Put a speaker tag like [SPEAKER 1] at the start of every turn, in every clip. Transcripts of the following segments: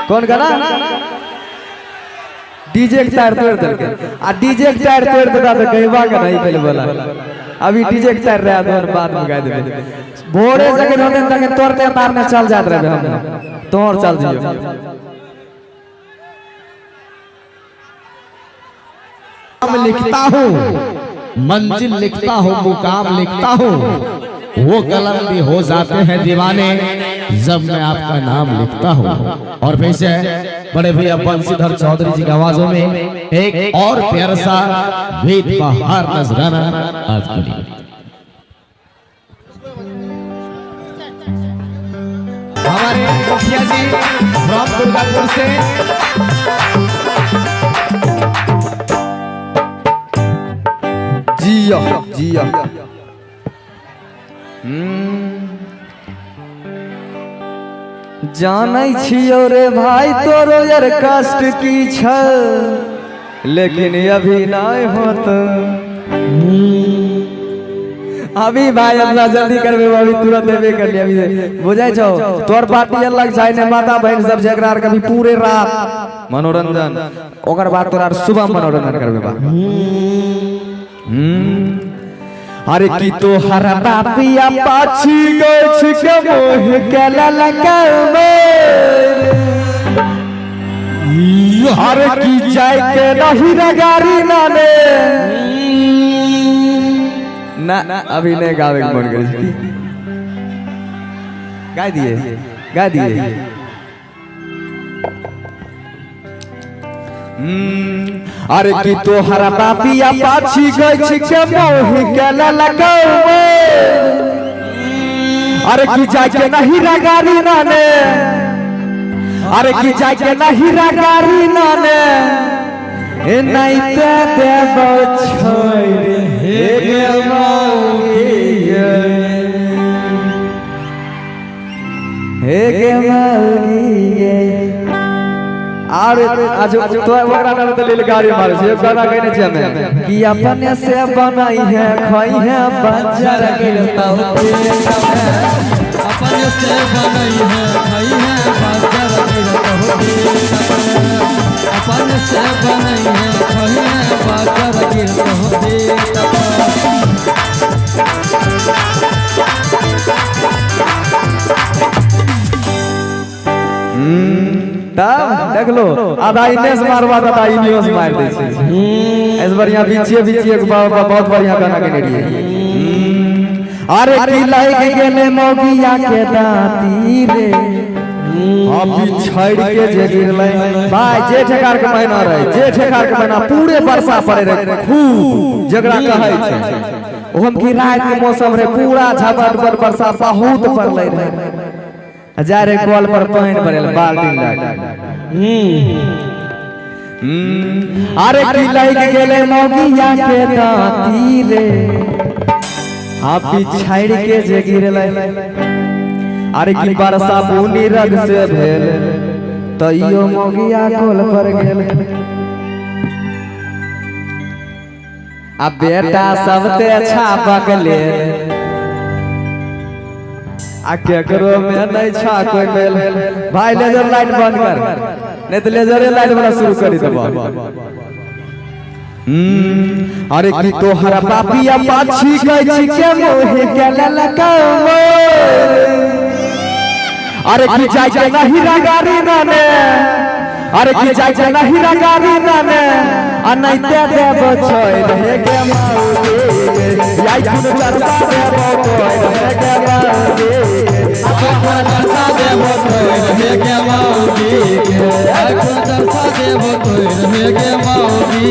[SPEAKER 1] कौन गाना? डीजे के टायर तोड़ देलके आ डीजे के टायर तोड़ देता तो कहवा का नहीं पहले बोला। अभी डीजे के टायर रहा तो बाद में गा देबे। भोरे जगह होते तक तोड़ते तारने चल जात रहे हम तोड़ चल जियो।
[SPEAKER 2] नाम लिखता हूँ, मंजिल लिखता हूँ, मुकाम लिखता हूँ, वो कलम भी हो जाते हैं दीवाने जब मैं आपका नाम लिखता हूँ। और वैसे बड़े भैया बंसीधर चौधरी जी की आवाजों में एक और प्यारा सा गीत बहार नजराना आपके लिए। हमारे मुखिया जी फ्रॉम दुर्गापुर से
[SPEAKER 1] जिया जिया जानै छियो रे भाई तोरो यार कष्ट की छ लेकिन अभी नहीं होत। अभी भाई अपना जल्दी करबे अभी तुरंत देबे कर लिया। अभी बुझाई छौ तोर पार्टी अलग जाय ने माता बहन सब जगरार कभी पूरे रात मनोरंजन ओकर बाद तोरा सुबह मनोरंजन करबे बा। अरे की तो हरा बापिया पाछी गई छिके मोह के ललकावे। अरे की जाय के नहीं रगारी नाने ना अभी नहीं गावे के मन करे गा दिए गा दिए। अरे की तो हरा बापिया पाछी गई छिके मोह के ललकावे। अरे की जाय के नहीं रगारी नाने अरे की जाय के नहीं रगारी नाने ए नहीं ते देबो छोड़ हे गे मौगी हे गे मौगी। और आज तो वगरा ना तो लील गाड़ी मारे से गाना कहने छे हमें कि अपने से बनाई है खोई है बंजर गिरता हो
[SPEAKER 3] अपने से बनाई है खोई है बंजर गिरता हो अपने से बनाई है खोई है बंजर गिरता हो।
[SPEAKER 1] तब देख लो आधा इन्हें से मारवा था इन्हीं से मार दे छे। इस बढ़िया बीचे बीचे बहुत बढ़िया गाना के लिए। अरे की लाइक गेले मौगिया के दाती रे अभी छाड़ के जे गिरले भाई जेठ कार के महीना रहे जेठ कार के महीना पूरे वर्षा पड़े रहे खूब जगरा कहै छै। हम की रात के मौसम रे पूरा झपट वर्षा बहुत पड़ले रहे। हजारे कॉल पर पानी भरल बाल्टी लाग। अरे की लाइक गेले मौगिया के दाती रे अभी छाड़ के जे गिरले। अरे की वर्षा बुनी रग से भेल तइयो मौगिया कॉल पर गेल। अब बेटा सबते अच्छा बगले आ केकरो में नहीं छा कोई मेल। भाई लेजर लाइट बंद कर नहीं तो लेजर लाइट वाला शुरू कर देबो। अरे की तो हरा बापिया पाछी गई छिके मोह के ललकावे। अरे की जाय के नहीं रगारी नाने अरे की जाय के नहीं रगारी नाने आ नहीं ते देबो छोड़ हे गे मौगी याई कुन चर्चा देबो कोई हे गे मौगी
[SPEAKER 3] अपन चर्चा देबो कोई हे गे मौगी अपन चर्चा देबो कोई हे गे मौगी।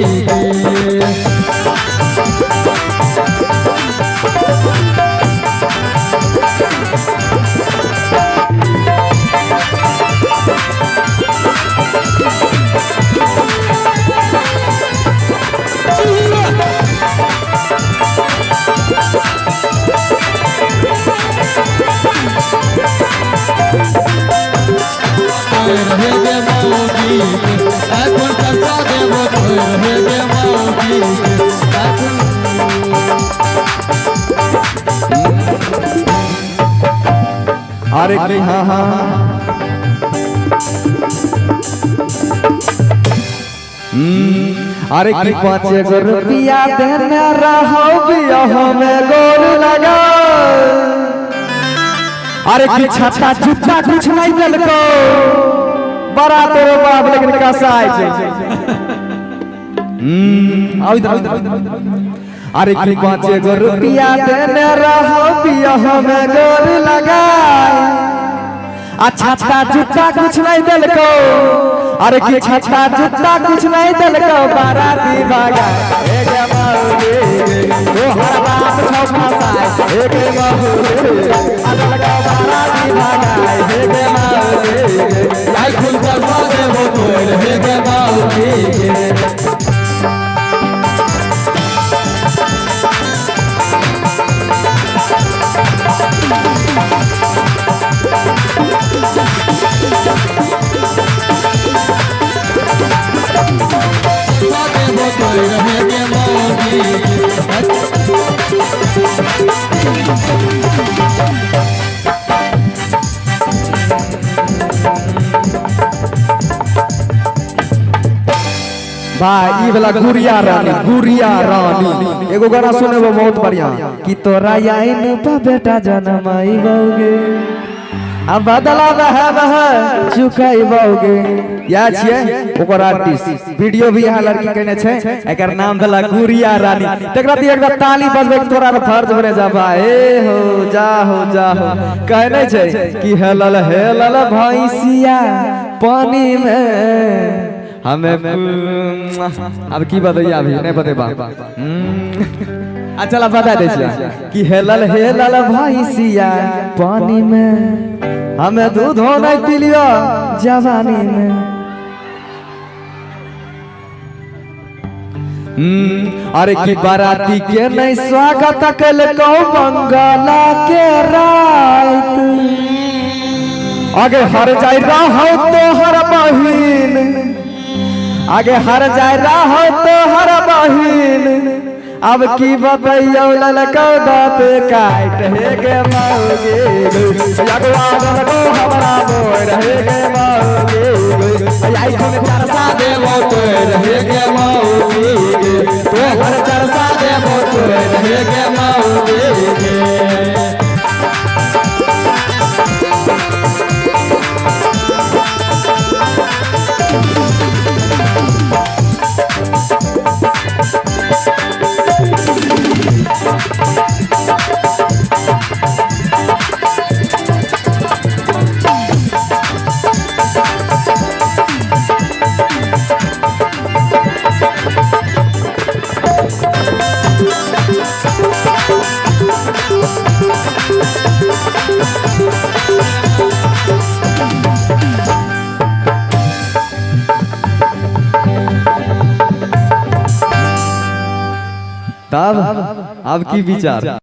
[SPEAKER 1] अरे की हाँ हाँ अरे की 5 गो रुपया देने रहो बियाह में गोर लगा अरे की छाता जूता कुछ नहीं देलको बड़ा तोरो बाप लेकिन कसाई छै आओ इधर अरे की 5 गो रुपया देने रहो बियाह में गोर लगा छाता जूता कुछ नहीं देलको अरे की छाता जूता कुछ नहीं देलको बाराती भागा एक मौगी तो हर बात छौ फसाए एक मौगी अदलका बाराती भागा एक मौगी
[SPEAKER 3] आई खुल जलसा देबो तोर एक मौगी
[SPEAKER 1] भाई ई वाला गुड़िया रानी एगो गाना सुने वो बहुत बढ़िया कि तोरा आइन पे बेटा जन्म आइबोगे अब बदला बह चुकाइबोगे या छिए ओकर आर्टिस्ट वीडियो भी यहाँ लड़की कहने छै एकर नाम भेला गुड़िया रानी तकरा दी एकटा ताली बजबे के तोरा फर्ज बने जाबा ए हो जा कहने छै कि हेलल भैंसिया पानी में हमें अब की बताइए अभी नहीं बतेबा अच्छा बता दे कि हेलल भैंसिया पानी में हमें दूध नहीं पिलियो जवानी में अरे की बाराती के नहीं स्वागत कलको मंगला के रात आगे हर जाय रहो तो हर बहिन आगे हर जाय रहो तो हर बहिन अब की बतैयो ललको दांत काट हे गे मौगी यगवा ललको हमरा बोल हे गे मौगी आई कोन चरसा देबो तोर हे गे मौगी तो हर चरसा देबो तोर हे गे मौगी तब अब की विचार